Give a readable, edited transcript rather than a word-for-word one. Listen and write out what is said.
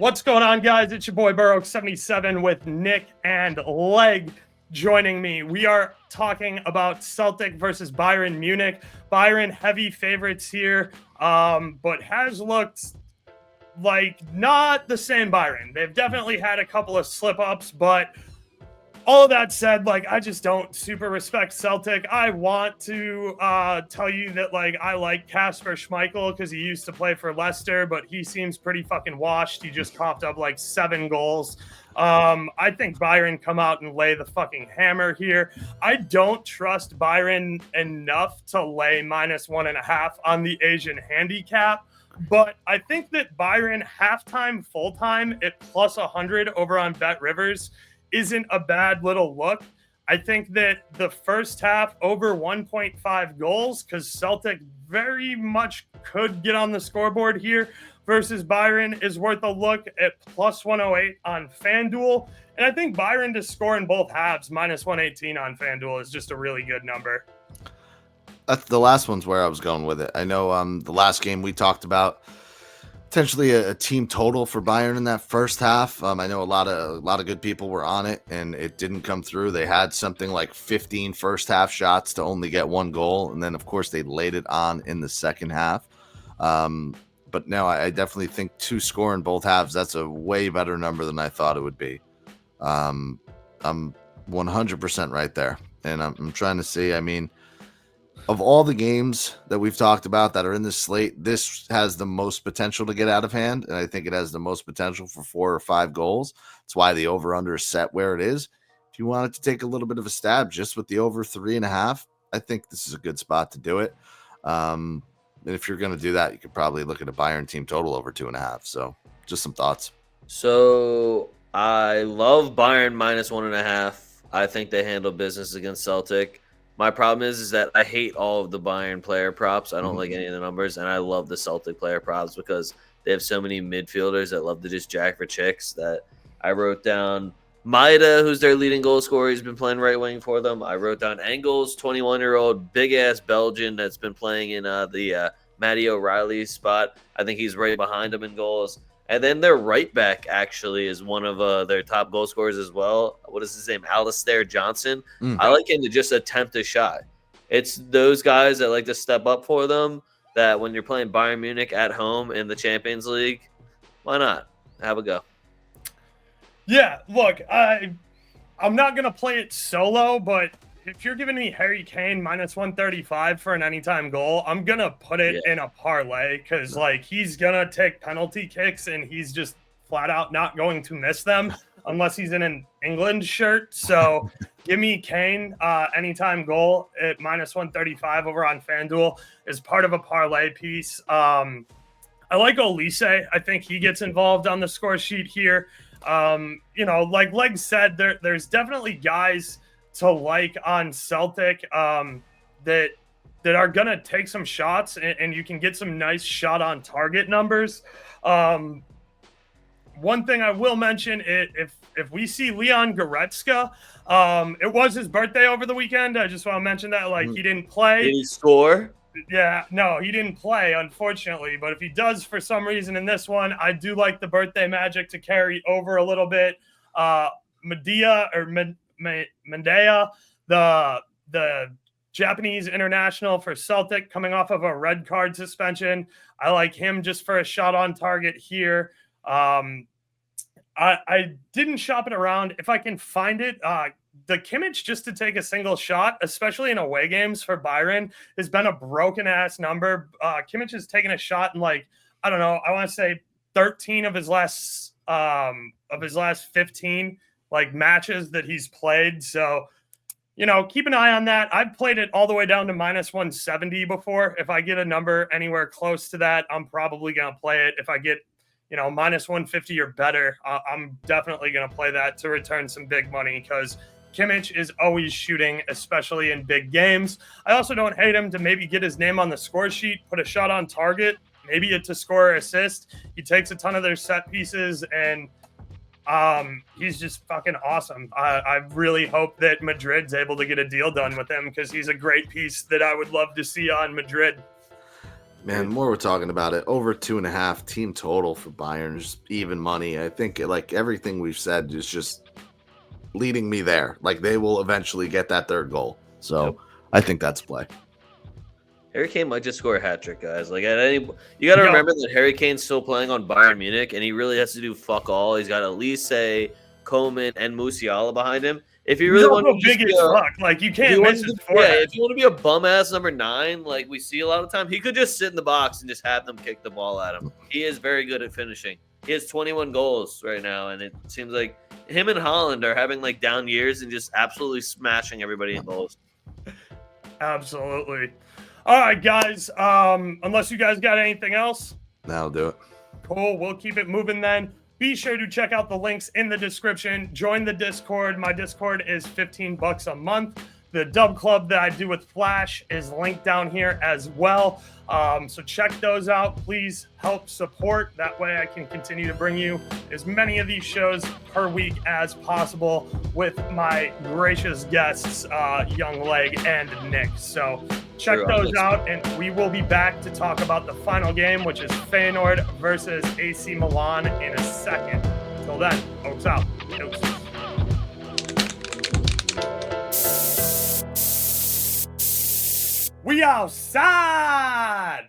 What's going on, guys? It's your boy Burrow77 with Nick and Leg joining me. We are talking about Celtic versus Bayern Munich. Bayern heavy favorites here, but has looked like not the same Bayern. They've definitely had a couple of slip-ups, but all of that said, I just don't super respect Celtic. I want to tell you that, I like Kasper Schmeichel because he used to play for Leicester, but he seems pretty fucking washed. He just coughed up 7 goals. I think Bayern come out and lay the fucking hammer here. I don't trust Bayern enough to lay -1.5 on the Asian handicap. But I think that Bayern halftime, full-time at +100 over on BetRivers isn't a bad little look. I think that the first half over 1.5 goals, because Celtic very much could get on the scoreboard here versus Bayern, is worth a look at +108 on FanDuel. And I think Bayern to score in both halves, -118 on FanDuel, is just a really good number. The last one's where I was going with it. I know the last game we talked about potentially a team total for Bayern in that first half. I know a lot of good people were on it, and it didn't come through. They had something like 15 first half shots to only get 1 goal, and then of course they laid it on in the second half. But no, I definitely think 2 score in both halves. That's a way better number than I thought it would be. I'm 100% right there, and I'm trying to see. I mean, of all the games that we've talked about that are in this slate, this has the most potential to get out of hand, and I think it has the most potential for 4 or 5 goals. That's why the over-under is set where it is. If you wanted to take a little bit of a stab just with the over 3.5, I think this is a good spot to do it. And if you're going to do that, you could probably look at a Bayern team total over 2.5. So just some thoughts. So I love Bayern -1.5. I think they handle business against Celtic. My problem is that I hate all of the Bayern player props. I don't like any of the numbers, and I love the Celtic player props because they have so many midfielders that love to just jack for chicks that I wrote down Maida, who's their leading goal scorer. He's been playing right wing for them. I wrote down Engels, 21-year-old big-ass Belgian that's been playing in the Matty O'Reilly spot. I think he's right behind him in goals. And then their right back actually is one of their top goal scorers as well. What is his name? Alistair Johnson. I like him to just attempt a shot. It's those guys that like to step up for them that when you're playing Bayern Munich at home in the Champions League, why not? Have a go. Yeah, look, I'm not going to play it solo, but if you're giving me Harry Kane -135 for an anytime goal, I'm going to put it in a parlay because, he's going to take penalty kicks and he's just flat out not going to miss them unless he's in an England shirt. So give me Kane anytime goal at -135 over on FanDuel as part of a parlay piece. I like Olise. I think he gets involved on the score sheet here. Like Leg said, there's definitely guys to like on Celtic that are gonna take some shots and you can get some nice shot on target numbers. One thing I will mention, if we see Leon Goretzka, it was his birthday over the weekend. I just want to mention that he didn't play. Did he score? Yeah, no, he didn't play, unfortunately. But if he does for some reason in this one, I do like the birthday magic to carry over a little bit. Medea, the Japanese international for Celtic, coming off of a red card suspension. I like him just for a shot on target here. I didn't shop it around. If I can find it, the Kimmich just to take a single shot, especially in away games for Bayern, has been a broken ass number. Kimmich has taken a shot in I don't know, I want to say 13 of his last 15 matches that he's played. So, keep an eye on that. I've played it all the way down to -170 before. If I get a number anywhere close to that, I'm probably going to play it. If I get, -150 or better, I'm definitely going to play that to return some big money because Kimmich is always shooting, especially in big games. I also don't hate him to maybe get his name on the score sheet, put a shot on target, maybe a to score or assist. He takes a ton of their set pieces and he's just fucking awesome. I really hope that Madrid's able to get a deal done with him because he's a great piece that I would love to see on Madrid. Man, the more we're talking about it, over 2.5 team total for Bayern, just even money. I think like everything we've said is just leading me there. Like they will eventually get that third goal. So I think that's play. Harry Kane might just score a hat trick, guys. Like at any, you got to remember that Harry Kane's still playing on Bayern Munich, and he really has to do fuck all. He's got Elise, Coman, and Musiala behind him. If he really wants to big as fuck, like you can't miss his forehead. Yeah, if you want to be a bum ass number 9, like we see a lot of time, he could just sit in the box and just have them kick the ball at him. He is very good at finishing. He has 21 goals right now, and it seems like him and Holland are having like down years and just absolutely smashing everybody in goals. Absolutely. All right, guys. Unless you guys got anything else, That'll do it. Cool. We'll keep it moving then. Be sure to check out the links in the description. Join the Discord. My Discord is $15 a month. The Dub Club that I do with Flash is linked down here as well. So check those out. Please help support. That way I can continue to bring you as many of these shows per week as possible with my gracious guests, Young Leg and Nick. So check those out, and we will be back to talk about the final game, which is Feyenoord versus AC Milan in a second. Till then, Oaks out. Deuces. We outside!